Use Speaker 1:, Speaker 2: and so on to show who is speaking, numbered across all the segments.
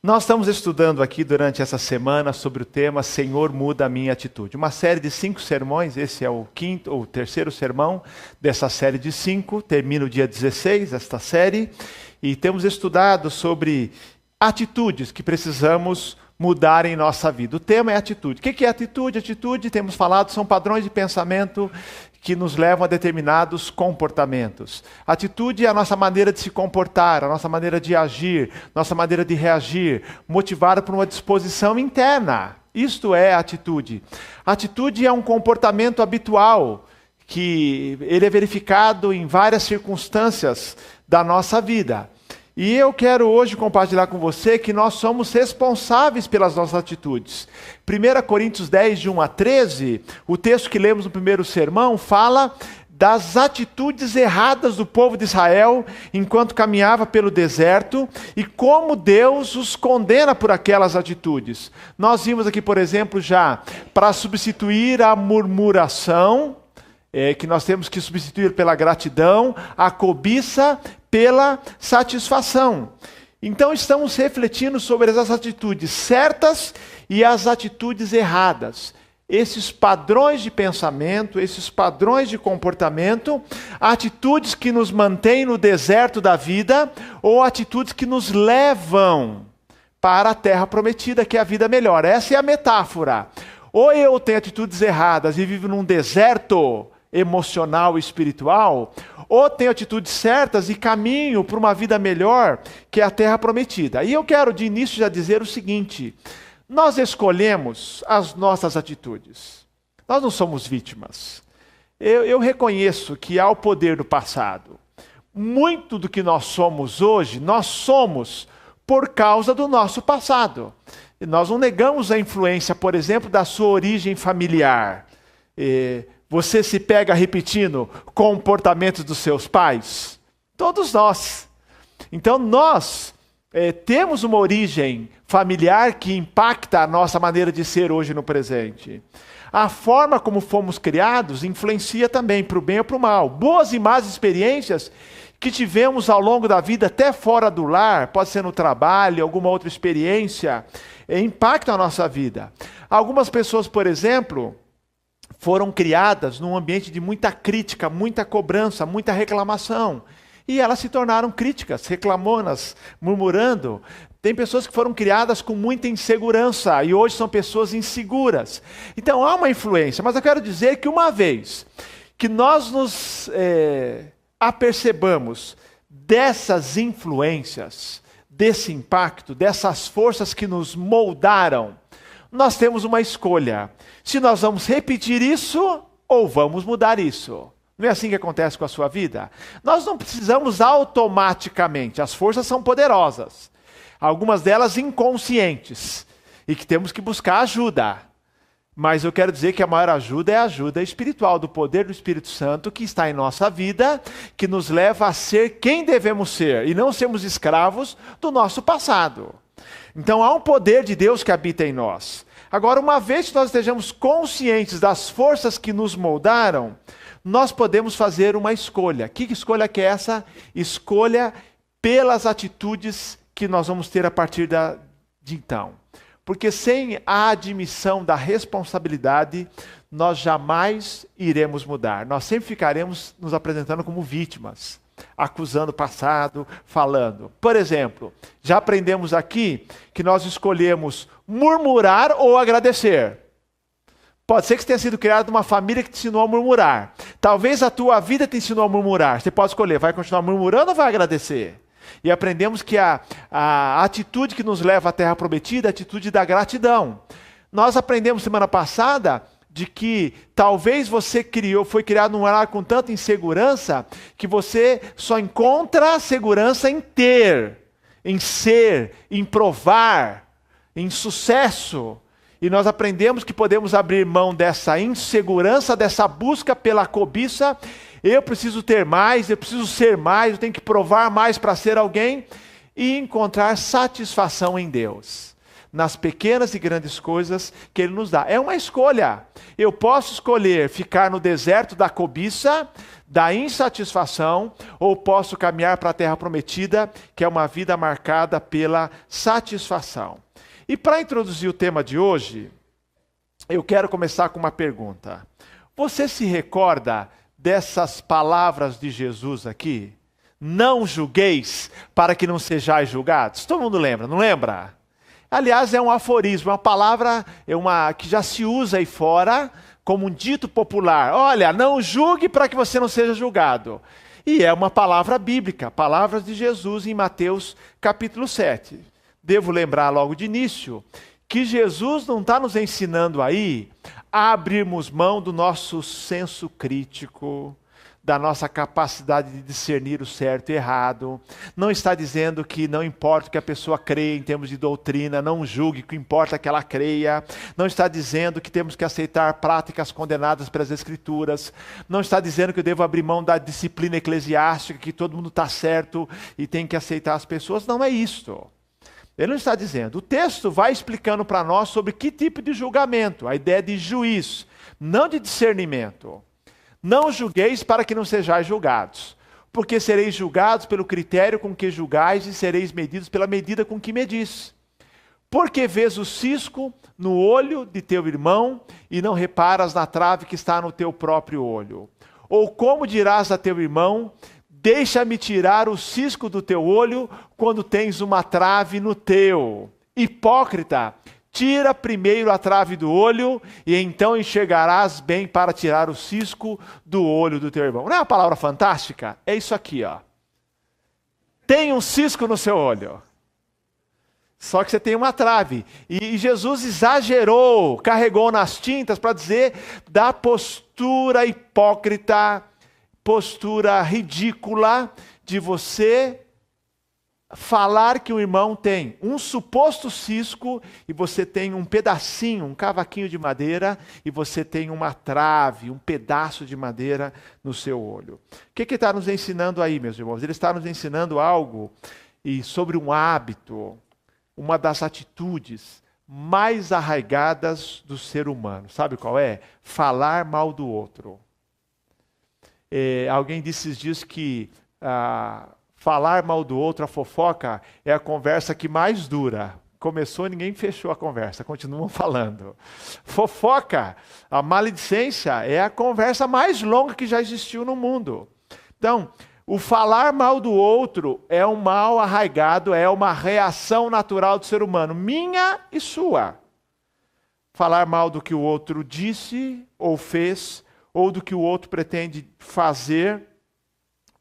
Speaker 1: Nós estamos estudando aqui durante essa semana sobre o tema Senhor, muda a minha atitude. Uma série de 5 sermões, esse é o terceiro sermão dessa série de 5, termina o dia 16, esta série, e temos estudado sobre atitudes que precisamos mudar em nossa vida. O tema é atitude. O que é atitude? Atitude, temos falado, são padrões de pensamento que nos levam a determinados comportamentos. Atitude é a nossa maneira de se comportar, a nossa maneira de agir, nossa maneira de reagir, motivada por uma disposição interna. Isto é atitude. Atitude é um comportamento habitual, que ele é verificado em várias circunstâncias da nossa vida. E eu quero hoje compartilhar com você que nós somos responsáveis pelas nossas atitudes. 1 Coríntios 10, de 1 a 13, o texto que lemos no primeiro sermão, fala das atitudes erradas do povo de Israel enquanto caminhava pelo deserto e como Deus os condena por aquelas atitudes. Nós vimos aqui, por exemplo, já para substituir a murmuração, que nós temos que substituir pela gratidão, a cobiça pela satisfação. Então estamos refletindo sobre as atitudes certas e as atitudes erradas. Esses padrões de pensamento, esses padrões de comportamento, atitudes que nos mantêm no deserto da vida ou atitudes que nos levam para a terra prometida, que é a vida melhor. Essa é a metáfora. Ou eu tenho atitudes erradas e vivo num deserto emocional e espiritual, ou tenho atitudes certas e caminho para uma vida melhor, que é a terra prometida. E eu quero de início já dizer o seguinte: nós escolhemos as nossas atitudes. Nós não somos vítimas. Eu reconheço que há o poder do passado. Muito do que nós somos hoje, nós somos por causa do nosso passado. E nós não negamos a influência, por exemplo, da sua origem familiar. Você se pega repetindo comportamentos dos seus pais? Todos nós. Então nós temos uma origem familiar que impacta a nossa maneira de ser hoje no presente. A forma como fomos criados influencia também para o bem ou para o mal. Boas e más experiências que tivemos ao longo da vida, até fora do lar, pode ser no trabalho, alguma outra experiência, impactam a nossa vida. Algumas pessoas, por exemplo, foram criadas num ambiente de muita crítica, muita cobrança, muita reclamação. E elas se tornaram críticas, reclamonas, murmurando. Tem pessoas que foram criadas com muita insegurança e hoje são pessoas inseguras. Então há uma influência, mas eu quero dizer que uma vez que nós nos apercebamos dessas influências, desse impacto, dessas forças que nos moldaram, nós temos uma escolha. Se nós vamos repetir isso ou vamos mudar isso. Não é assim que acontece com a sua vida? Nós não precisamos automaticamente. As forças são poderosas. Algumas delas inconscientes. E que temos que buscar ajuda. Mas eu quero dizer que a maior ajuda é a ajuda espiritual, do poder do Espírito Santo que está em nossa vida, que nos leva a ser quem devemos ser. E não sermos escravos do nosso passado. Então há um poder de Deus que habita em nós. Agora, uma vez que nós estejamos conscientes das forças que nos moldaram, nós podemos fazer uma escolha. Que escolha que é essa? Escolha pelas atitudes que nós vamos ter a partir de então. Porque sem a admissão da responsabilidade, nós jamais iremos mudar. Nós sempre ficaremos nos apresentando como vítimas, acusando o passado, falando. Por exemplo, já aprendemos aqui que nós escolhemos murmurar ou agradecer. Pode ser que você tenha sido criado numa família que te ensinou a murmurar. Talvez a tua vida te ensinou a murmurar. Você pode escolher, vai continuar murmurando ou vai agradecer? E aprendemos que a atitude que nos leva à terra prometida é a atitude da gratidão. Nós aprendemos semana passada de que talvez você foi criado num lar com tanta insegurança que você só encontra segurança em ter, em ser, em provar, em sucesso. E nós aprendemos que podemos abrir mão dessa insegurança, dessa busca pela cobiça. Eu preciso ter mais, eu preciso ser mais, eu tenho que provar mais para ser alguém. E encontrar satisfação em Deus. Nas pequenas e grandes coisas que Ele nos dá. É uma escolha. Eu posso escolher ficar no deserto da cobiça, da insatisfação, ou posso caminhar para a terra prometida, que é uma vida marcada pela satisfação. E para introduzir o tema de hoje, eu quero começar com uma pergunta. Você se recorda dessas palavras de Jesus aqui? Não julgueis para que não sejais julgados. Todo mundo lembra, não lembra? Aliás, é um aforismo, uma palavra que já se usa aí fora como um dito popular. Olha, não julgue para que você não seja julgado. E é uma palavra bíblica, palavras de Jesus em Mateus capítulo 7. Devo lembrar logo de início que Jesus não está nos ensinando aí a abrirmos mão do nosso senso crítico, da nossa capacidade de discernir o certo e errado. Não está dizendo que não importa o que a pessoa creia em termos de doutrina, não julgue, o que importa é que ela creia. Não está dizendo que temos que aceitar práticas condenadas pelas Escrituras. Não está dizendo que eu devo abrir mão da disciplina eclesiástica, que todo mundo está certo e tem que aceitar as pessoas. Não é isto. Ele não está dizendo. O texto vai explicando para nós sobre que tipo de julgamento, a ideia de juiz, não de discernimento. Não julgueis para que não sejais julgados, porque sereis julgados pelo critério com que julgais e sereis medidos pela medida com que medis. Porque vês o cisco no olho de teu irmão e não reparas na trave que está no teu próprio olho? Ou como dirás a teu irmão: deixa-me tirar o cisco do teu olho, quando tens uma trave no teu? Hipócrita, tira primeiro a trave do olho, e então enxergarás bem para tirar o cisco do olho do teu irmão. Não é uma palavra fantástica? É isso aqui, ó. Tem um cisco no seu olho. Só que você tem uma trave. E Jesus exagerou, carregou nas tintas para dizer da postura hipócrita, postura ridícula de você falar que o irmão tem um suposto cisco e você tem um pedacinho, um cavaquinho de madeira, e você tem uma trave, um pedaço de madeira no seu olho. O que ele está nos ensinando aí, meus irmãos? Ele está nos ensinando algo sobre um hábito, uma das atitudes mais arraigadas do ser humano. Sabe qual é? Falar mal do outro. Alguém disse esses dias que falar mal do outro, a fofoca, é a conversa que mais dura. Começou, ninguém fechou a conversa, continuam falando. Fofoca, a maledicência, é a conversa mais longa que já existiu no mundo. Então, o falar mal do outro é um mal arraigado, é uma reação natural do ser humano, minha e sua. Falar mal do que o outro disse ou fez, ou do que o outro pretende fazer.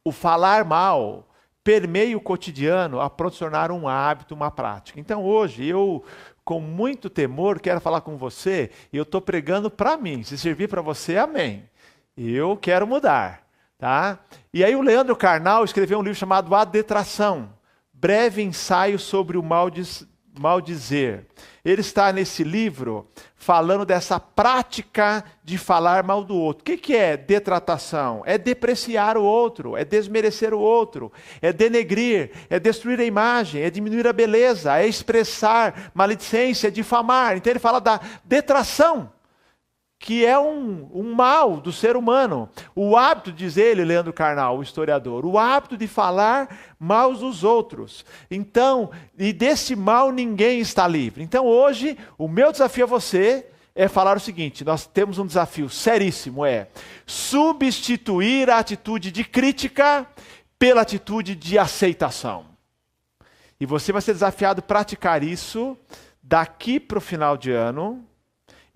Speaker 1: O falar mal permeia o cotidiano a tornar um hábito, uma prática. Então hoje eu, com muito temor, quero falar com você, e eu estou pregando para mim. Se servir para você, amém. Eu quero mudar, tá? E aí o Leandro Carnal escreveu um livro chamado A Detração, breve ensaio sobre o maldizer. Ele está nesse livro falando dessa prática de falar mal do outro. O que é detratação? É depreciar o outro, é desmerecer o outro, é denegrir, é destruir a imagem, é diminuir a beleza, é expressar maledicência, é difamar. Então ele fala da detração, que é um mal do ser humano. O hábito, diz ele, Leandro Carnal, o historiador, o hábito de falar mal dos outros. Então, e desse mal ninguém está livre. Então hoje, o meu desafio a você é falar o seguinte: nós temos um desafio seríssimo, é substituir a atitude de crítica pela atitude de aceitação. E você vai ser desafiado a praticar isso daqui para o final de ano,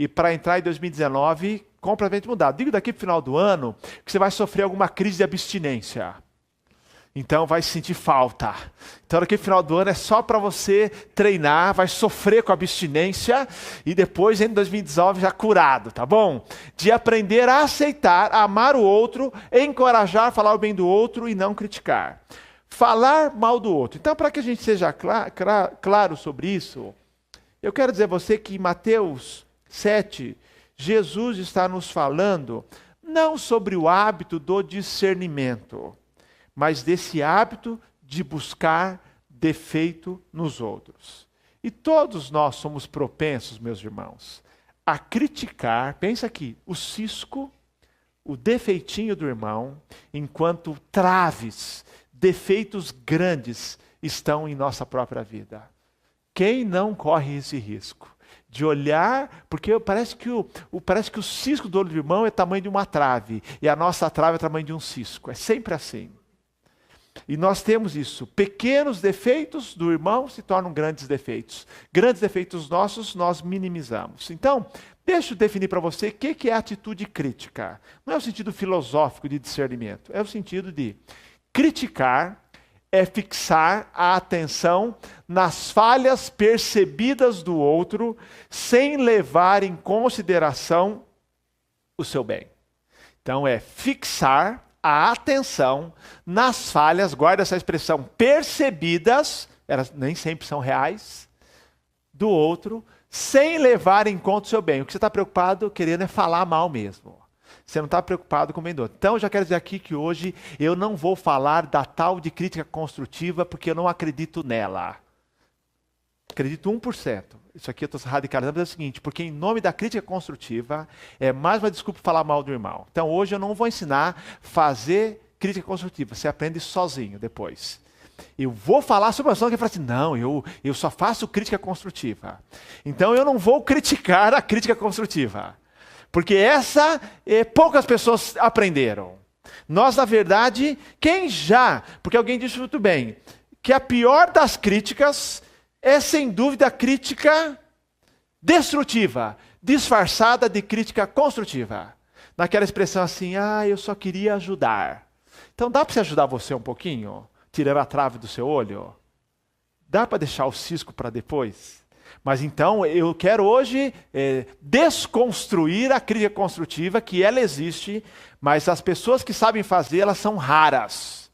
Speaker 1: e para entrar em 2019, completamente mudado. Digo daqui para o final do ano que você vai sofrer alguma crise de abstinência. Então vai sentir falta. Então daqui para o final do ano é só para você treinar, vai sofrer com abstinência e depois em 2019 já curado, tá bom? De aprender a aceitar, a amar o outro, encorajar, falar o bem do outro e não criticar. Falar mal do outro. Então, para que a gente seja claro sobre isso, eu quero dizer a você que em Mateus 7, Jesus está nos falando não sobre o hábito do discernimento, mas desse hábito de buscar defeito nos outros. E todos nós somos propensos, meus irmãos, a criticar, pensa aqui, o cisco o defeitinho do irmão, enquanto traves, defeitos grandes estão em nossa própria vida. Quem não corre esse risco de olhar, porque parece que o cisco do olho do irmão é tamanho de uma trave, e a nossa trave é tamanho de um cisco. É sempre assim. E nós temos isso. Pequenos defeitos do irmão se tornam grandes defeitos. Grandes defeitos nossos, nós minimizamos. Então, deixa eu definir para você o que é atitude crítica. Não é o sentido filosófico de discernimento. É o sentido de criticar, é fixar a atenção nas falhas percebidas do outro, sem levar em consideração o seu bem. Então, é fixar a atenção nas falhas, guarda essa expressão, percebidas, elas nem sempre são reais, do outro, sem levar em conta o seu bem. O que você está preocupado querendo é falar mal mesmo. Você não está preocupado com o bem do outro. Então, eu já quero dizer aqui que hoje eu não vou falar da tal de crítica construtiva, porque eu não acredito nela. Acredito 1%. Isso aqui eu estou radicalizando, mas é o seguinte, porque em nome da crítica construtiva, é mais uma desculpa falar mal do irmão. Então hoje eu não vou ensinar a fazer crítica construtiva, você aprende sozinho depois. Eu vou falar sobre uma pessoa que fala assim, não, eu só faço crítica construtiva. Então eu não vou criticar a crítica construtiva, porque poucas pessoas aprenderam. Nós, na verdade, porque alguém disse muito bem, que a pior das críticas é, sem dúvida, a crítica destrutiva, disfarçada de crítica construtiva. Naquela expressão assim, eu só queria ajudar. Então dá para você ajudar você um pouquinho? Tirando a trave do seu olho? Dá para deixar o cisco para depois? Mas então eu quero hoje desconstruir a crítica construtiva, que ela existe, mas as pessoas que sabem fazer, elas são raras.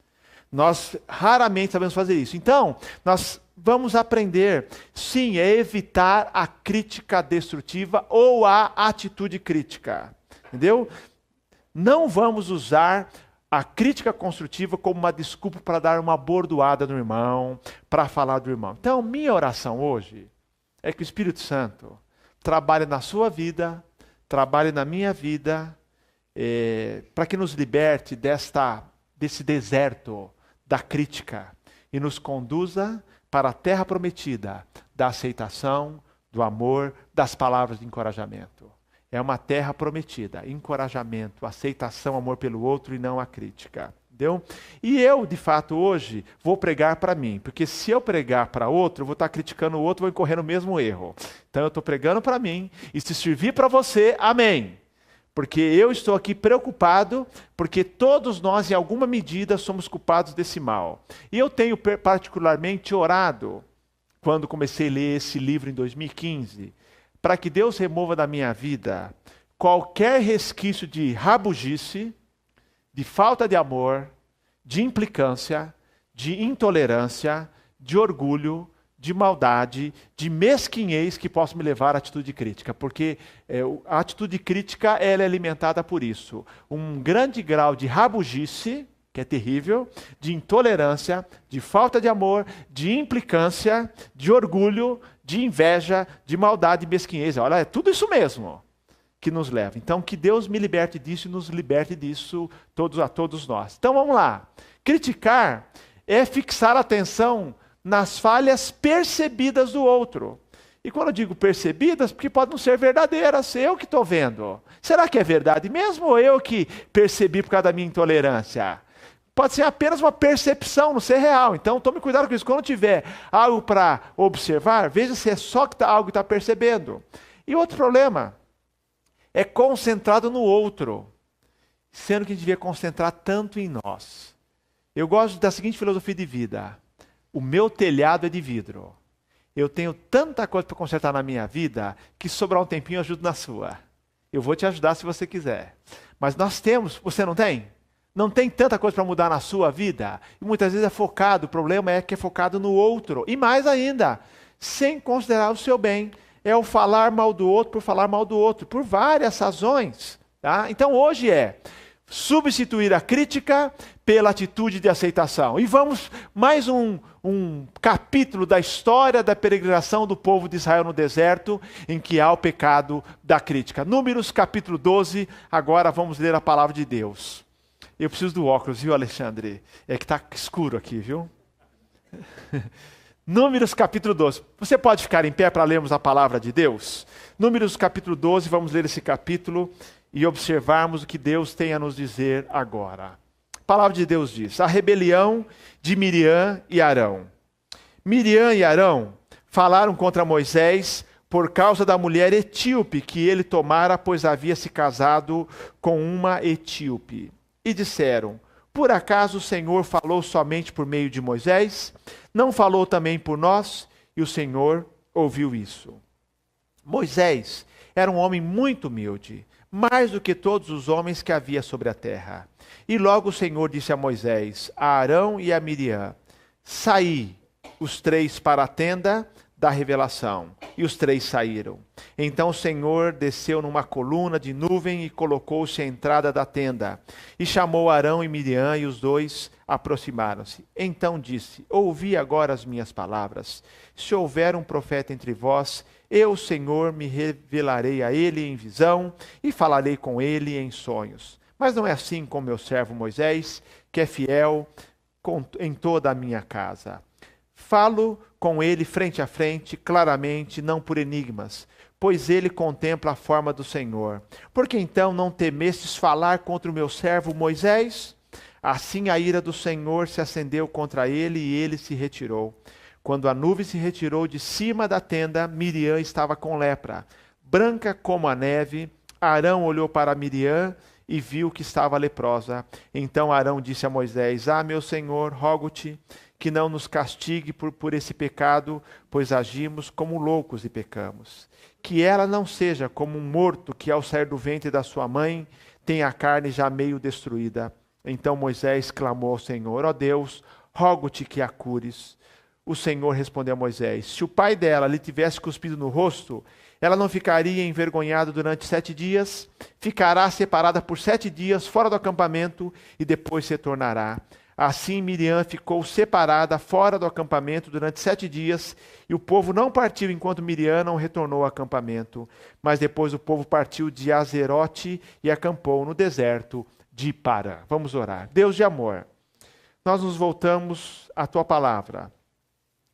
Speaker 1: Nós raramente sabemos fazer isso. Então, nós vamos aprender, sim, é evitar a crítica destrutiva ou a atitude crítica. Entendeu? Não vamos usar a crítica construtiva como uma desculpa para dar uma bordoada no irmão, para falar do irmão. Então, minha oração hoje é que o Espírito Santo trabalhe na sua vida, trabalhe na minha vida, para que nos liberte desse deserto da crítica e nos conduza para a terra prometida da aceitação, do amor, das palavras de encorajamento. É uma terra prometida, encorajamento, aceitação, amor pelo outro e não a crítica. Entendeu? E eu, de fato, hoje, vou pregar para mim, porque se eu pregar para outro, eu vou estar criticando o outro, vou incorrer no mesmo erro. Então eu estou pregando para mim, e se servir para você, amém. Porque eu estou aqui preocupado, porque todos nós, em alguma medida, somos culpados desse mal. E eu tenho particularmente orado, quando comecei a ler esse livro em 2015, para que Deus remova da minha vida qualquer resquício de rabugice, de falta de amor, de implicância, de intolerância, de orgulho, de maldade, de mesquinhez que possa me levar à atitude crítica, porque a atitude crítica ela é alimentada por isso. Um grande grau de rabugice, que é terrível, de intolerância, de falta de amor, de implicância, de orgulho, de inveja, de maldade e mesquinhez. Olha, é tudo isso mesmo que nos leva. Então, que Deus me liberte disso e nos liberte disso a todos nós. Então, vamos lá. Criticar é fixar a atenção nas falhas percebidas do outro. E quando eu digo percebidas, porque podem não ser verdadeiras, eu que estou vendo. Será que é verdade mesmo ou eu que percebi por causa da minha intolerância? Pode ser apenas uma percepção, não ser real. Então tome cuidado com isso. Quando tiver algo para observar, veja se é só algo que está percebendo. E outro problema é concentrado no outro, sendo que a gente devia concentrar tanto em nós. Eu gosto da seguinte filosofia de vida. O meu telhado é de vidro. Eu tenho tanta coisa para consertar na minha vida que se sobrar um tempinho eu ajudo na sua. Eu vou te ajudar se você quiser. Mas nós temos, você não tem? Não tem tanta coisa para mudar na sua vida? E muitas vezes é focado, o problema é que é focado no outro. E mais ainda, sem considerar o seu bem. É o falar mal do outro por falar mal do outro, por várias razões. Tá? Então hoje substituir a crítica pela atitude de aceitação. E vamos mais um capítulo da história da peregrinação do povo de Israel no deserto, em que há o pecado da crítica. Números capítulo 12, agora vamos ler a palavra de Deus. Eu preciso do óculos, viu, Alexandre? É que está escuro aqui, viu? Números capítulo 12. Você pode ficar em pé para lermos a palavra de Deus? Números capítulo 12, vamos ler esse capítulo e observarmos o que Deus tem a nos dizer agora. A palavra de Deus diz: a rebelião de Miriam e Arão. Miriam e Arão falaram contra Moisés por causa da mulher etíope que ele tomara, pois havia se casado com uma etíope. E disseram: por acaso o Senhor falou somente por meio de Moisés? Não falou também por nós? E o Senhor ouviu isso. Moisés era um homem muito humilde, mais do que todos os homens que havia sobre a terra. E logo o Senhor disse a Moisés, a Arão e a Miriam: saí, os três para a tenda da revelação. E os três saíram. Então o Senhor desceu numa coluna de nuvem e colocou-se à entrada da tenda. E chamou Arão e Miriam, e os dois aproximaram-se. Então disse: ouvi agora as minhas palavras. Se houver um profeta entre vós, eu, Senhor, me revelarei a ele em visão e falarei com ele em sonhos. Mas não é assim com meu servo Moisés, que é fiel em toda a minha casa. Falo com ele frente a frente, claramente, não por enigmas, pois ele contempla a forma do Senhor. Porque então não temestes falar contra o meu servo Moisés? Assim a ira do Senhor se acendeu contra ele e ele se retirou. Quando a nuvem se retirou de cima da tenda, Miriam estava com lepra, branca como a neve. Arão olhou para Miriam e viu que estava leprosa. Então Arão disse a Moisés: ah, meu senhor, rogo-te que não nos castigue por esse pecado, pois agimos como loucos e pecamos. Que ela não seja como um morto que, ao sair do ventre da sua mãe, tem a carne já meio destruída. Então Moisés clamou ao Senhor: ó Deus, rogo-te que a cures. O Senhor respondeu a Moisés: se o pai dela lhe tivesse cuspido no rosto, ela não ficaria envergonhada durante 7 dias? Ficará separada por 7 dias fora do acampamento e depois se tornará. Assim Miriam ficou separada fora do acampamento durante 7 dias, e o povo não partiu enquanto Miriam não retornou ao acampamento. Mas depois o povo partiu de Azerote e acampou no deserto de Parã. Vamos orar. Deus de amor, nós nos voltamos à tua palavra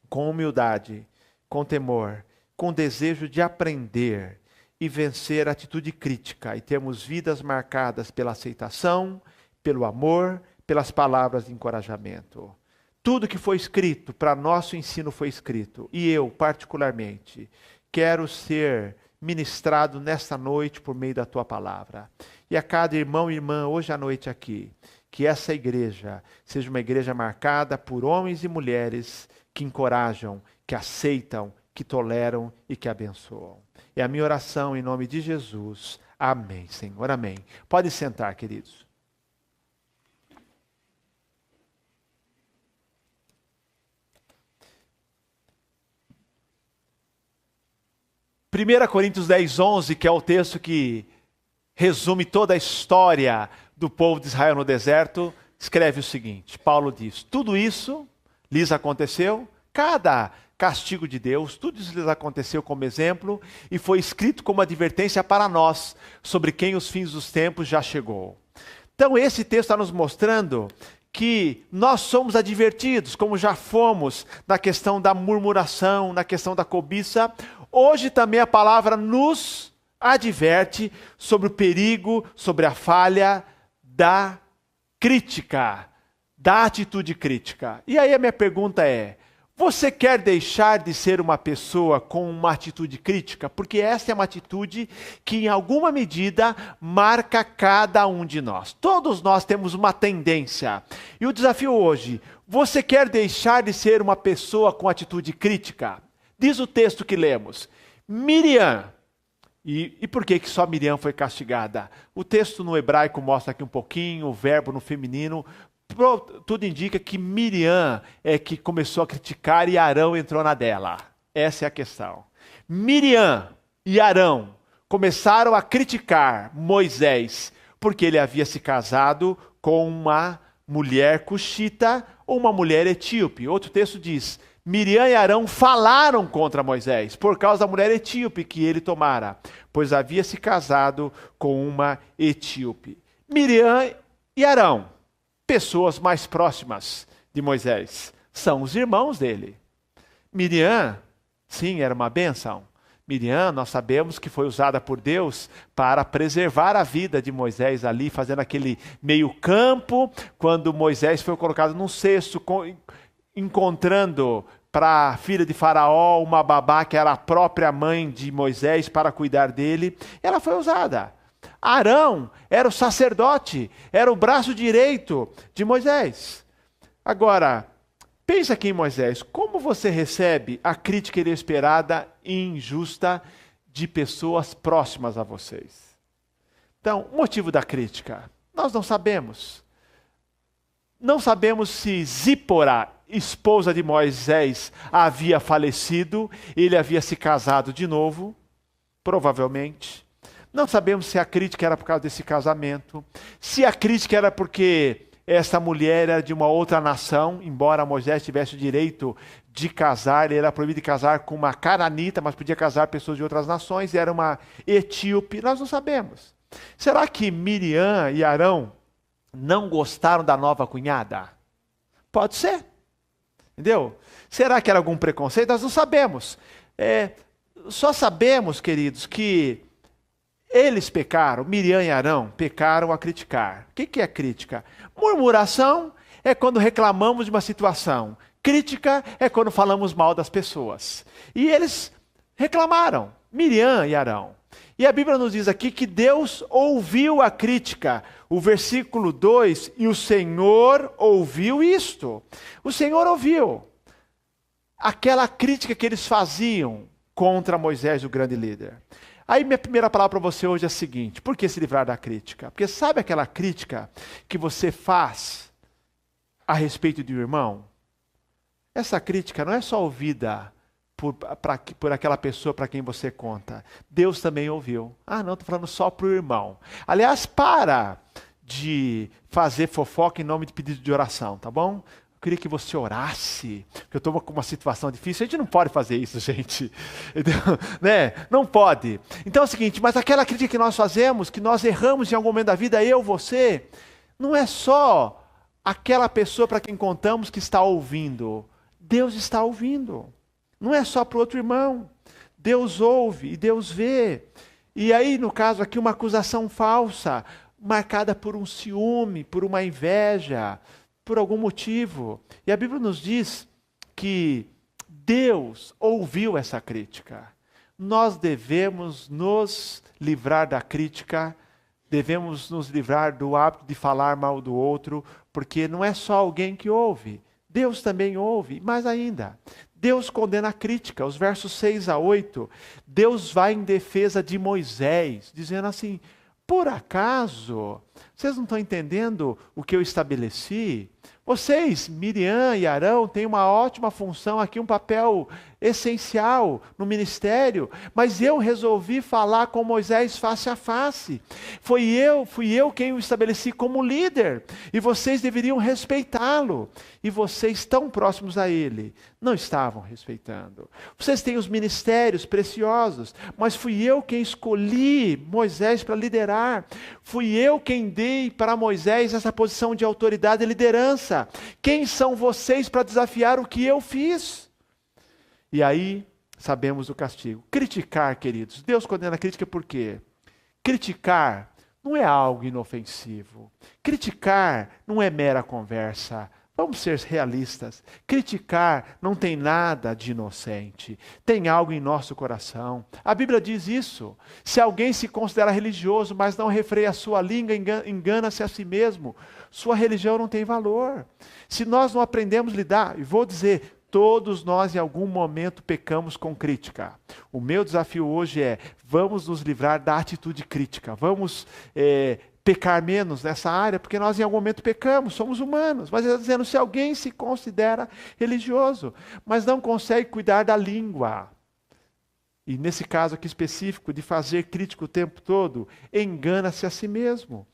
Speaker 1: com humildade, com temor, com desejo de aprender e vencer a atitude crítica e termos vidas marcadas pela aceitação, pelo amor, pelas palavras de encorajamento. Tudo que foi escrito para nosso ensino foi escrito. E eu, particularmente, quero ser ministrado nesta noite por meio da tua palavra. E a cada irmão e irmã hoje à noite aqui, que essa igreja seja uma igreja marcada por homens e mulheres que encorajam, que aceitam, que toleram e que abençoam. É a minha oração em nome de Jesus. Amém, Senhor. Amém. Pode sentar, queridos. 1 Coríntios 10, 11, que é o texto que resume toda a história do povo de Israel no deserto, escreve o seguinte: Paulo diz: tudo isso lhes aconteceu, cada castigo de Deus, tudo isso lhes aconteceu como exemplo e foi escrito como advertência para nós, sobre quem os fins dos tempos já chegou. Então esse texto está nos mostrando que nós somos advertidos, como já fomos na questão da murmuração, na questão da cobiça. Hoje também a palavra nos adverte sobre o perigo, sobre a falha da crítica, da atitude crítica. E aí a minha pergunta é: você quer deixar de ser uma pessoa com uma atitude crítica? Porque essa é uma atitude que em alguma medida marca cada um de nós. Todos nós temos uma tendência. E o desafio hoje: você quer deixar de ser uma pessoa com atitude crítica? Diz o texto que lemos, Miriam. E por que só Miriam foi castigada? O texto no hebraico mostra aqui um pouquinho, o verbo no feminino. Tudo indica que Miriam é que começou a criticar e Arão entrou na dela. Essa é a questão. Miriam e Arão começaram a criticar Moisés porque ele havia se casado com uma mulher cuxita ou uma mulher etíope. Outro texto diz: Miriam e Arão falaram contra Moisés por causa da mulher etíope que ele tomara, pois havia se casado com uma etíope. Miriam e Arão, pessoas mais próximas de Moisés, são os irmãos dele. Miriam, sim, era uma bênção. Miriam, nós sabemos que foi usada por Deus para preservar a vida de Moisés ali, fazendo aquele meio campo, quando Moisés foi colocado num cesto, encontrando para a filha de Faraó uma babá que era a própria mãe de Moisés para cuidar dele. Ela foi usada. Arão era o sacerdote, era o braço direito de Moisés. Agora, pensa aqui em Moisés, como você recebe a crítica inesperada e injusta de pessoas próximas a vocês? Então, o motivo da crítica, nós não sabemos. Não sabemos se Zípora, esposa de Moisés, havia falecido, ele havia se casado de novo, provavelmente. Não sabemos se a crítica era por causa desse casamento, se a crítica era porque essa mulher era de uma outra nação, embora Moisés tivesse o direito de casar, ele era proibido de casar com uma cananita, mas podia casar pessoas de outras nações, e era uma etíope, nós não sabemos. Será que Miriam e Arão não gostaram da nova cunhada? Pode ser, entendeu? Será que era algum preconceito? Nós não sabemos. Só sabemos, queridos, que eles pecaram, Miriam e Arão pecaram a criticar. O que é crítica? Murmuração é quando reclamamos de uma situação. Crítica é quando falamos mal das pessoas. E eles reclamaram, Miriam e Arão. E a Bíblia nos diz aqui que Deus ouviu a crítica. O versículo 2, e o Senhor ouviu isto. O Senhor ouviu aquela crítica que eles faziam contra Moisés, o grande líder. Aí minha primeira palavra para você hoje é a seguinte: por que se livrar da crítica? Porque sabe aquela crítica que você faz a respeito de um irmão? Essa crítica não é só ouvida por aquela pessoa para quem você conta. Deus também ouviu. Ah, não, estou falando só para o irmão. Aliás, para de fazer fofoca em nome de pedido de oração, tá bom? Eu queria que você orasse, porque eu estou com uma situação difícil. A gente não pode fazer isso, gente. Né? Não pode. Então é o seguinte, mas aquela crítica que nós fazemos, que nós erramos em algum momento da vida, eu, você, não é só aquela pessoa para quem contamos que está ouvindo. Deus está ouvindo. Não é só para o outro irmão. Deus ouve e Deus vê. E aí, no caso aqui, uma acusação falsa, marcada por um ciúme, por uma inveja, por algum motivo. E a Bíblia nos diz que Deus ouviu essa crítica. Nós devemos nos livrar da crítica, devemos nos livrar do hábito de falar mal do outro, porque não é só alguém que ouve, Deus também ouve. Mais ainda, Deus condena a crítica. Os versos 6 a 8, Deus vai em defesa de Moisés, dizendo assim: por acaso, vocês não estão entendendo o que eu estabeleci? Vocês, Miriam e Arão, têm uma ótima função aqui, um papel essencial no ministério, mas eu resolvi falar com Moisés face a face. Fui eu quem o estabeleci como líder, e vocês deveriam respeitá-lo. E vocês, tão próximos a ele, não estavam respeitando. Vocês têm os ministérios preciosos, mas fui eu quem escolhi Moisés para liderar. Fui eu quem dei para Moisés essa posição de autoridade e liderança. Quem são vocês para desafiar o que eu fiz? E aí, sabemos o castigo. Criticar, queridos. Deus condena a crítica por quê? Criticar não é algo inofensivo. Criticar não é mera conversa. Vamos ser realistas. Criticar não tem nada de inocente. Tem algo em nosso coração. A Bíblia diz isso. Se alguém se considera religioso, mas não refreia a sua língua, engana-se a si mesmo. Sua religião não tem valor. Se nós não aprendemos a lidar, e vou dizer, todos nós em algum momento pecamos com crítica. O meu desafio hoje é, vamos nos livrar da atitude crítica. Vamos pecar menos nessa área, porque nós em algum momento pecamos, somos humanos. Mas ele está dizendo, se alguém se considera religioso, mas não consegue cuidar da língua, e nesse caso aqui específico, de fazer crítica o tempo todo, engana-se a si mesmo.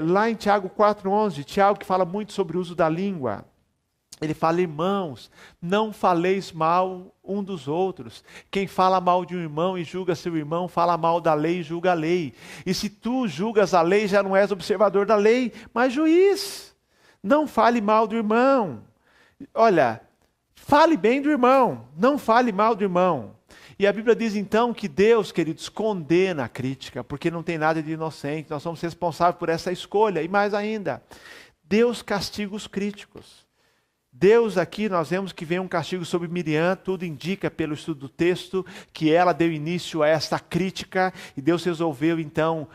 Speaker 1: Lá em Tiago 4,11, Tiago que fala muito sobre o uso da língua, ele fala: irmãos, não faleis mal um dos outros. Quem fala mal de um irmão e julga seu irmão, fala mal da lei e julga a lei. E se tu julgas a lei, já não és observador da lei, mas juiz. Não fale mal do irmão. Olha, fale bem do irmão, não fale mal do irmão. E a Bíblia diz então que Deus, queridos, condena a crítica, porque não tem nada de inocente. Nós somos responsáveis por essa escolha. E mais ainda, Deus castiga os críticos. Deus aqui, nós vemos que vem um castigo sobre Miriam, tudo indica pelo estudo do texto que ela deu início a essa crítica e Deus resolveu então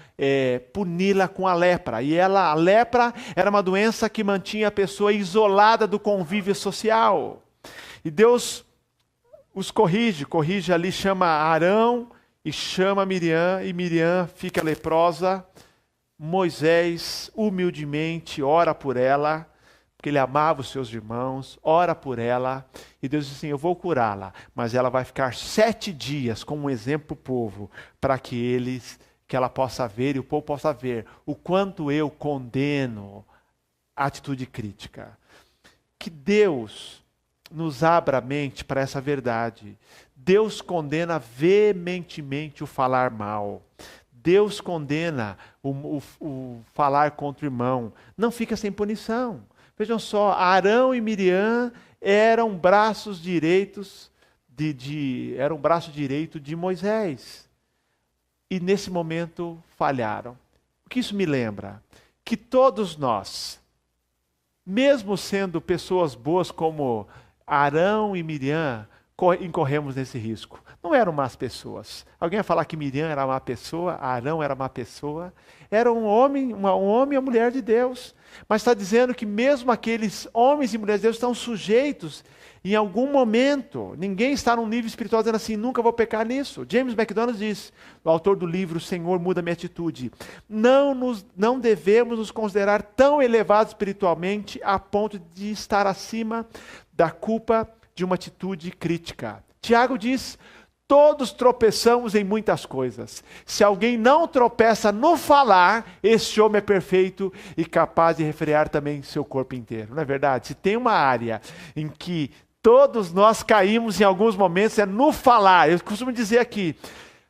Speaker 1: puni-la com a lepra. E a lepra era uma doença que mantinha a pessoa isolada do convívio social. E Deus os corrige ali, chama Arão e chama Miriam, e Miriam fica leprosa. Moisés humildemente ora por ela, porque ele amava os seus irmãos, ora por ela, e Deus diz assim: eu vou curá-la, mas ela vai ficar 7 dias como um exemplo para o povo, para que ela possa ver, e o povo possa ver, o quanto eu condeno a atitude crítica. Que Deus nos abra a mente para essa verdade. Deus condena veementemente o falar mal. Deus condena o falar contra o irmão. Não fica sem punição. Vejam só, Arão e Miriam eram braços direitos eram um braço direito de Moisés. E nesse momento falharam. O que isso me lembra? Que todos nós, mesmo sendo pessoas boas como Arão e Miriam, incorremos nesse risco. Não eram más pessoas. Alguém vai falar que Miriam era má pessoa, Arão era má pessoa. Era um homem e uma mulher de Deus. Mas está dizendo que mesmo aqueles homens e mulheres de Deus estão sujeitos em algum momento. Ninguém está num nível espiritual dizendo assim: nunca vou pecar nisso. James MacDonald diz, o autor do livro Senhor, Muda Minha Atitude: não devemos nos considerar tão elevados espiritualmente a ponto de estar acima da culpa de uma atitude crítica. Tiago diz: todos tropeçamos em muitas coisas. Se alguém não tropeça no falar, esse homem é perfeito e capaz de refrear também seu corpo inteiro. Não é verdade? Se tem uma área em que todos nós caímos em alguns momentos, é no falar. Eu costumo dizer aqui,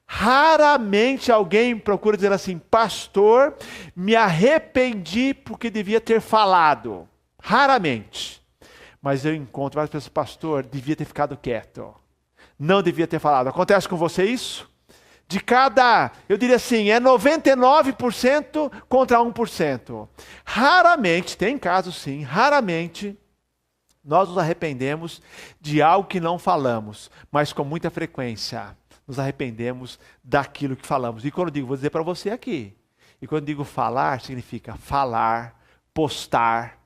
Speaker 1: raramente alguém procura dizer assim: pastor, me arrependi porque devia ter falado. Raramente. Mas eu encontro várias pessoas: pastor, devia ter ficado quieto. Não devia ter falado. Acontece com você isso? De cada, eu diria assim, 99% contra 1%. Raramente, tem casos sim, raramente nós nos arrependemos de algo que não falamos, mas com muita frequência nos arrependemos daquilo que falamos. E quando eu digo, vou dizer para você aqui, e quando eu digo falar, significa falar, postar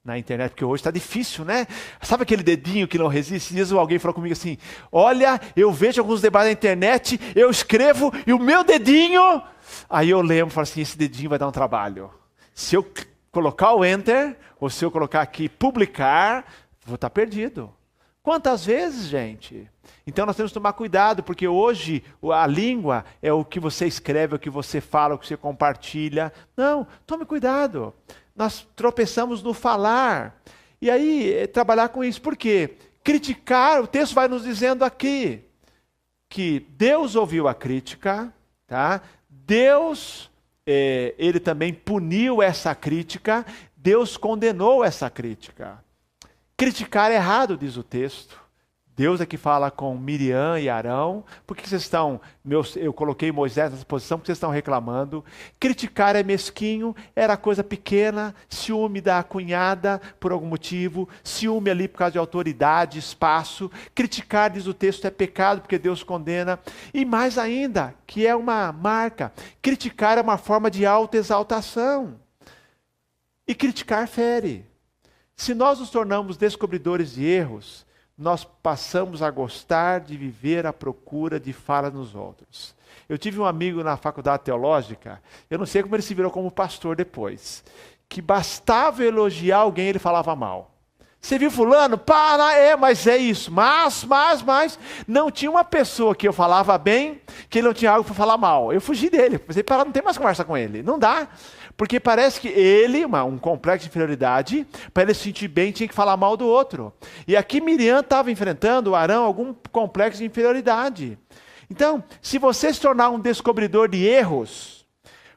Speaker 1: na internet, porque hoje está difícil, né? Sabe aquele dedinho que não resiste? Dias alguém falou comigo assim: olha, eu vejo alguns debates na internet, eu escrevo e o meu dedinho... Aí eu lembro, falo assim: esse dedinho vai dar um trabalho. Se eu colocar o enter, ou se eu colocar aqui publicar, vou estar perdido. Quantas vezes, gente? Então nós temos que tomar cuidado, porque hoje a língua é o que você escreve, é o que você fala, é o que você compartilha. Não, tome cuidado. Nós tropeçamos no falar. E aí, trabalhar com isso. Por quê? Criticar, o texto vai nos dizendo aqui, que Deus ouviu a crítica, tá? Deus, ele também puniu essa crítica, Deus condenou essa crítica. Criticar é errado, diz o texto. Deus é que fala com Miriam e Arão. Por que vocês estão... Eu coloquei Moisés nessa posição, porque vocês estão reclamando. Criticar é mesquinho, era coisa pequena, ciúme da cunhada por algum motivo, ciúme ali por causa de autoridade, espaço. Criticar, diz o texto, é pecado, porque Deus condena. E mais ainda, que é uma marca, criticar é uma forma de autoexaltação. E criticar fere. Se nós nos tornamos descobridores de erros, nós passamos a gostar de viver à procura de falhas nos outros. Eu tive um amigo na faculdade teológica, eu não sei como ele se virou como pastor depois, que bastava elogiar alguém, ele falava mal. Você viu fulano? Mas é isso. Mas, não tinha uma pessoa que eu falava bem, que ele não tinha algo para falar mal. Eu fugi dele. Pensei, não tem mais conversa com ele. Não dá. Porque parece que ele, um complexo de inferioridade, para ele se sentir bem, tinha que falar mal do outro. E aqui Miriam estava enfrentando, Arão, algum complexo de inferioridade. Então, se você se tornar um descobridor de erros,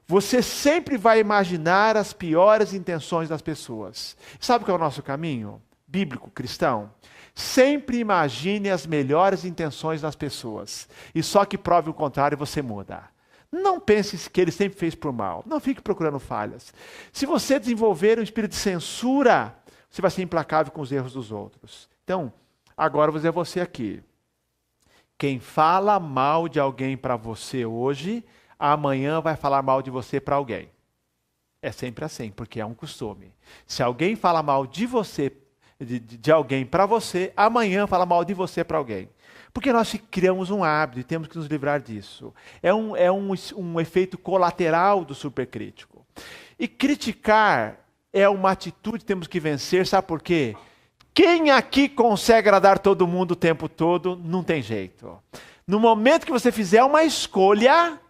Speaker 1: você sempre vai imaginar as piores intenções das pessoas. Sabe qual é o nosso caminho bíblico, cristão? Sempre imagine as melhores intenções das pessoas. E só que prove o contrário, você muda. Não pense que ele sempre fez por mal. Não fique procurando falhas. Se você desenvolver um espírito de censura, você vai ser implacável com os erros dos outros. Então, agora vou dizer a você aqui. Quem fala mal de alguém para você hoje, amanhã vai falar mal de você para alguém. É sempre assim, porque é um costume. Se alguém fala mal de você, de alguém para você, amanhã fala mal de você para alguém. Porque nós criamos um hábito e temos que nos livrar disso. É um efeito colateral do supercrítico. E criticar é uma atitude que temos que vencer, sabe por quê? Quem aqui consegue agradar todo mundo o tempo todo, não tem jeito. No momento que você fizer uma escolha,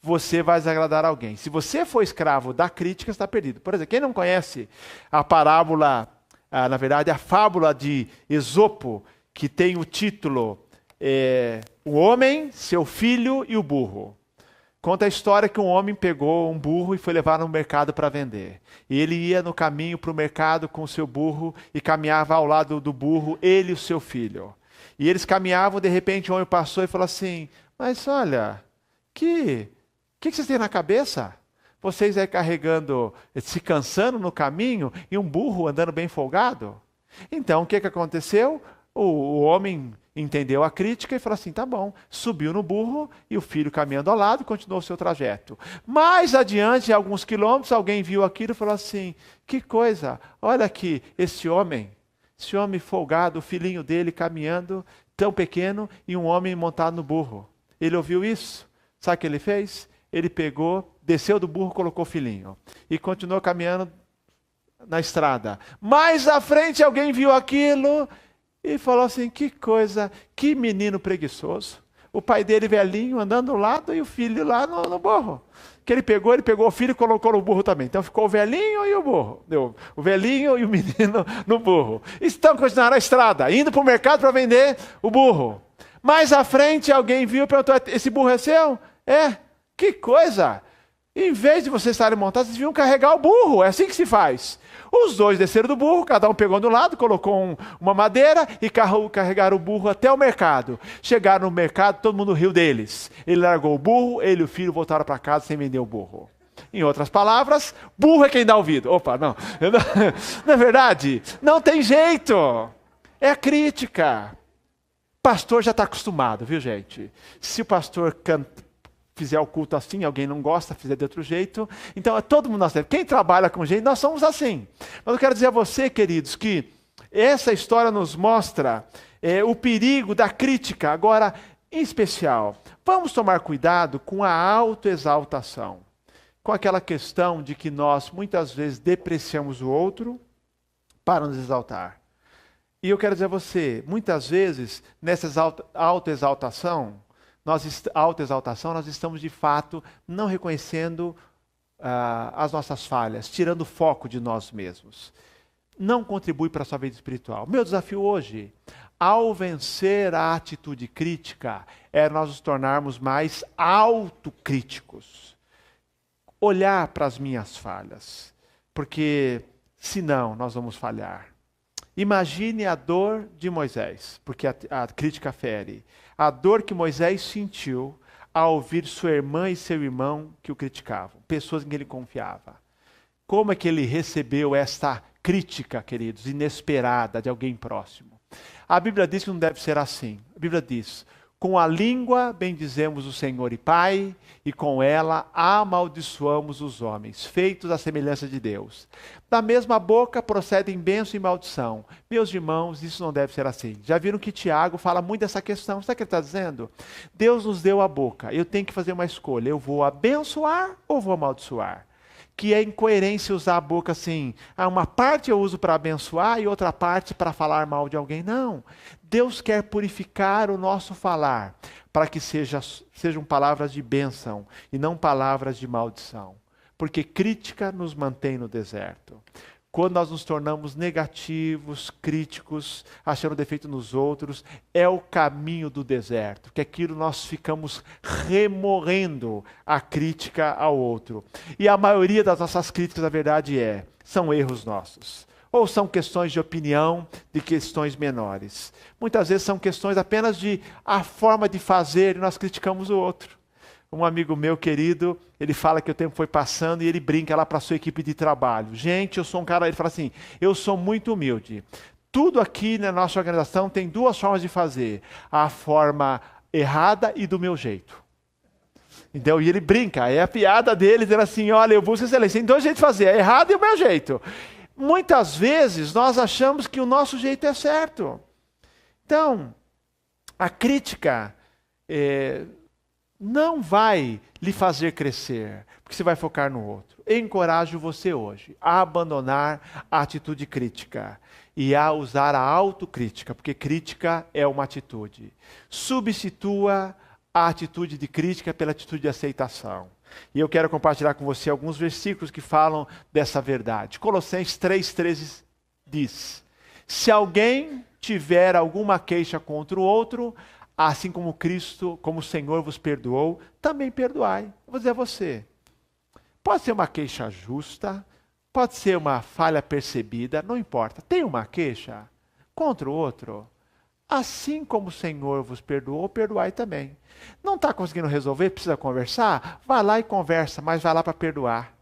Speaker 1: você vai desagradar alguém. Se você for escravo da crítica, está perdido. Por exemplo, quem não conhece a parábola, na verdade, a fábula de Esopo, que tem o título O Homem, Seu Filho e o Burro. Conta a história que um homem pegou um burro e foi levar no mercado para vender. E ele ia no caminho para o mercado com o seu burro e caminhava ao lado do burro, ele e o seu filho. E eles caminhavam, de repente o homem passou e falou assim, mas olha, que vocês têm na cabeça? Vocês aí carregando, se cansando no caminho e um burro andando bem folgado? Então, o que aconteceu? O homem entendeu a crítica e falou assim, tá bom. Subiu no burro e o filho caminhando ao lado continuou o seu trajeto. Mais adiante, alguns quilômetros, alguém viu aquilo e falou assim, que coisa, olha aqui, esse homem folgado, o filhinho dele caminhando, tão pequeno, e um homem montado no burro. Ele ouviu isso, sabe o que ele fez? Ele pegou, desceu do burro, colocou o filhinho e continuou caminhando na estrada. Mais à frente alguém viu aquilo e falou assim, que coisa, que menino preguiçoso. O pai dele velhinho andando do lado e o filho lá no burro. Que ele pegou o filho e colocou no burro também. Então ficou o velhinho e o burro. O velhinho e o menino no burro. Então continuaram a estrada, indo para o mercado para vender o burro. Mais à frente alguém viu e perguntou, esse burro é seu? É, que coisa. Em vez de vocês estarem montados, vocês deviam carregar o burro. É assim que se faz. Os dois desceram do burro, cada um pegou do lado, colocou uma madeira e carregaram o burro até o mercado. Chegaram no mercado, todo mundo riu deles. Ele largou o burro, ele e o filho voltaram para casa sem vender o burro. Em outras palavras, burro é quem dá ouvido. Opa, não. Não é verdade? Não tem jeito. É a crítica. Pastor já está acostumado, viu, gente? Se o pastor fizer o culto assim, alguém não gosta, fizer de outro jeito. Então, todo mundo nós temos. Quem trabalha com gente, nós somos assim. Mas eu quero dizer a você, queridos, que essa história nos mostra o perigo da crítica. Agora, em especial, vamos tomar cuidado com a autoexaltação. Com aquela questão de que nós, muitas vezes, depreciamos o outro para nos exaltar. E eu quero dizer a você, muitas vezes, nessa autoexaltação, nós estamos de fato não reconhecendo as nossas falhas, tirando o foco de nós mesmos. Não contribui para a sua vida espiritual. Meu desafio hoje, ao vencer a atitude crítica, é nós nos tornarmos mais autocríticos. Olhar para as minhas falhas, porque senão nós vamos falhar. Imagine a dor de Moisés, porque a crítica fere. A dor que Moisés sentiu ao ouvir sua irmã e seu irmão que o criticavam, pessoas em quem ele confiava. Como é que ele recebeu esta crítica, queridos, inesperada de alguém próximo? A Bíblia diz que não deve ser assim. A Bíblia diz, com a língua bendizemos o Senhor e Pai, e com ela amaldiçoamos os homens, feitos à semelhança de Deus. Da mesma boca procedem bênção e maldição. Meus irmãos, isso não deve ser assim. Já viram que Tiago fala muito dessa questão. Sabe o que ele está dizendo? Deus nos deu a boca. Eu tenho que fazer uma escolha. Eu vou abençoar ou vou amaldiçoar? que é incoerência usar a boca assim. Uma parte eu uso para abençoar e outra parte para falar mal de alguém. Não. Deus quer purificar o nosso falar para que sejam palavras de bênção e não palavras de maldição. Porque crítica nos mantém no deserto. Quando nós nos tornamos negativos, críticos, achando defeito nos outros, é o caminho do deserto, que aquilo nós ficamos remorrendo a crítica ao outro. E a maioria das nossas críticas, na verdade, são erros nossos. Ou são questões de opinião, de questões menores. Muitas vezes são questões apenas de a forma de fazer e nós criticamos o outro. Um amigo meu querido, ele fala que o tempo foi passando e ele brinca lá para a sua equipe de trabalho. Gente, eu sou um cara, ele fala assim, eu sou muito humilde. Tudo aqui na nossa organização tem duas formas de fazer. A forma errada e do meu jeito. Então, e ele brinca, é a piada dele, dizendo assim, olha, eu busco excelência. Tem dois jeitos de fazer, a errada e o meu jeito. Muitas vezes nós achamos que o nosso jeito é certo. Então, a crítica não vai lhe fazer crescer, porque você vai focar no outro. Eu encorajo você hoje a abandonar a atitude crítica e a usar a autocrítica, porque crítica é uma atitude. Substitua a atitude de crítica pela atitude de aceitação. E eu quero compartilhar com você alguns versículos que falam dessa verdade. Colossenses 3,13 diz: se alguém tiver alguma queixa contra o outro, assim como Cristo, como o Senhor vos perdoou, também perdoai. Eu vou dizer a você, pode ser uma queixa justa, pode ser uma falha percebida, não importa. Tem uma queixa contra o outro, assim como o Senhor vos perdoou, perdoai também. Não está conseguindo resolver, precisa conversar? Vai lá e conversa, mas vai lá para perdoar.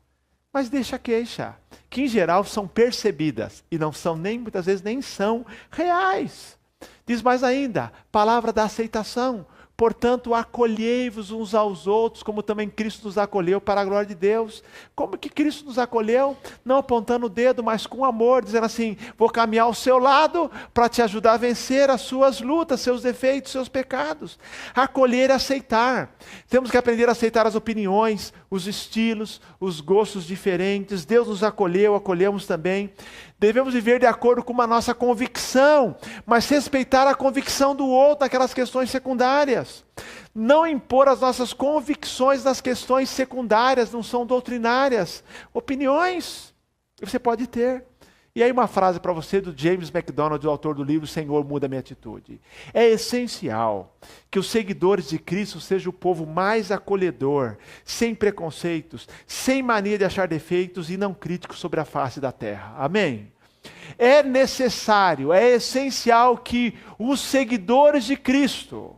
Speaker 1: Mas deixa a queixa, que em geral são percebidas e não são muitas vezes nem são reais. Diz mais ainda, palavra da aceitação. Portanto, acolhei-vos uns aos outros, como também Cristo nos acolheu para a glória de Deus. Como que Cristo nos acolheu? Não apontando o dedo, mas com amor, dizendo assim, vou caminhar ao seu lado para te ajudar a vencer as suas lutas, seus defeitos, seus pecados. Acolher e aceitar. Temos que aprender a aceitar as opiniões, os estilos, os gostos diferentes. Deus nos acolheu, acolhemos também. Devemos viver de acordo com a nossa convicção, mas respeitar a convicção do outro naquelas questões secundárias. Não impor as nossas convicções nas questões secundárias, não são doutrinárias. Opiniões você pode ter. E aí uma frase para você do James MacDonald, o autor do livro Senhor, Muda Minha Atitude. É essencial que os seguidores de Cristo sejam o povo mais acolhedor, sem preconceitos, sem mania de achar defeitos e não críticos sobre a face da terra. Amém? É necessário, é essencial que os seguidores de Cristo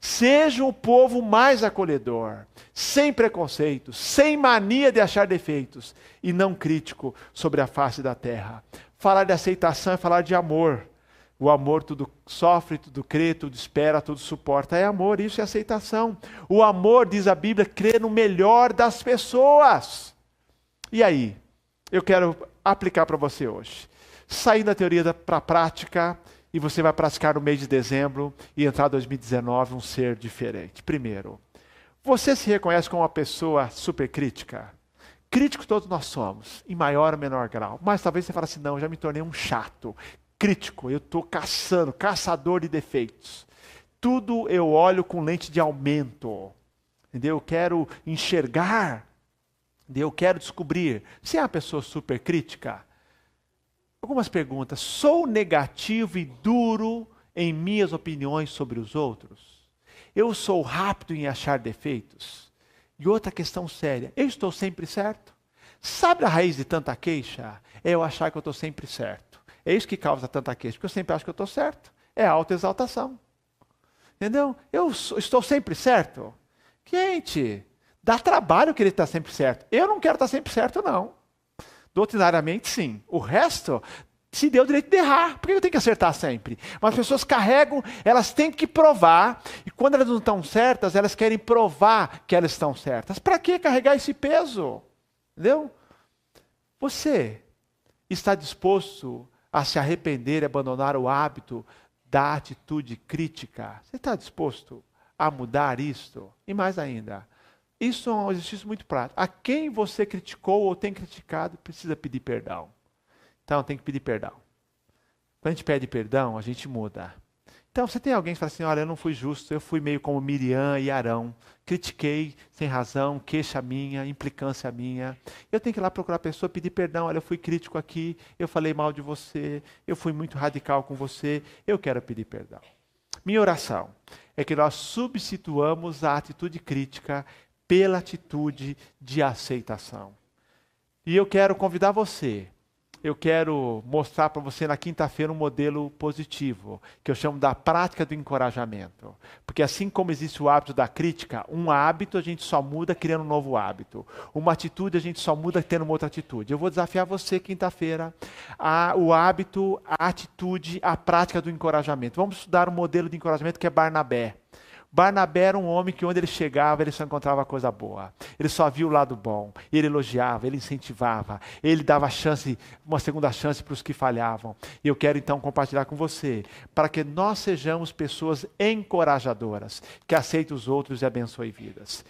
Speaker 1: sejam o povo mais acolhedor, sem preconceito, sem mania de achar defeitos e não crítico sobre a face da terra. Falar de aceitação é falar de amor. O amor tudo sofre, tudo crê, tudo espera, tudo suporta. É amor, isso é aceitação. O amor, diz a Bíblia, crê no melhor das pessoas. E aí? Eu quero aplicar para você hoje. Sair da teoria para a prática, e você vai praticar no mês de dezembro e entrar em 2019 um ser diferente. Primeiro, você se reconhece como uma pessoa super crítica? Crítico todos nós somos, em maior ou menor grau. Mas talvez você fale assim, não, eu já me tornei um chato. Crítico, eu estou caçador de defeitos. Tudo eu olho com lente de aumento. Entendeu? Eu quero enxergar, entendeu? Eu quero descobrir. Você é uma pessoa super crítica? Algumas perguntas. Sou negativo e duro em minhas opiniões sobre os outros? Eu sou rápido em achar defeitos? E outra questão séria. Eu estou sempre certo? Sabe a raiz de tanta queixa? É eu achar que eu estou sempre certo. É isso que causa tanta queixa, porque eu sempre acho que eu estou certo. É a autoexaltação. Entendeu? Estou sempre certo? Gente, dá trabalho que ele está sempre certo. Eu não quero estar sempre certo, não. Doutrinariamente, sim. O resto, se deu o direito de errar. Por que eu tenho que acertar sempre? Mas as pessoas carregam, elas têm que provar. E quando elas não estão certas, elas querem provar que elas estão certas. Para que carregar esse peso? Entendeu? Você está disposto a se arrepender e abandonar o hábito da atitude crítica? Você está disposto a mudar isto? E mais ainda, Isso é um exercício muito prático. A quem você criticou ou tem criticado, precisa pedir perdão. Então, tem que pedir perdão. Quando a gente pede perdão, a gente muda. Então, você tem alguém que fala assim, olha, eu não fui justo, eu fui meio como Miriam e Arão. Critiquei sem razão, queixa minha, implicância minha. Eu tenho que ir lá procurar a pessoa, pedir perdão. Olha, eu fui crítico aqui, eu falei mal de você, eu fui muito radical com você, eu quero pedir perdão. Minha oração é que nós substituamos a atitude crítica pela atitude de aceitação. E eu quero convidar você. Eu quero mostrar para você na quinta-feira um modelo positivo, que eu chamo da prática do encorajamento. Porque assim como existe o hábito da crítica, um hábito a gente só muda criando um novo hábito. Uma atitude a gente só muda tendo uma outra atitude. Eu vou desafiar você quinta-feira o hábito, a atitude, a prática do encorajamento. Vamos estudar um modelo de encorajamento que é Barnabé. Barnabé era um homem que onde ele chegava, ele só encontrava coisa boa. Ele só via o lado bom. Ele elogiava, ele incentivava. Ele dava chance, uma segunda chance para os que falhavam. E eu quero então compartilhar com você, para que nós sejamos pessoas encorajadoras, que aceitem os outros e abençoem vidas.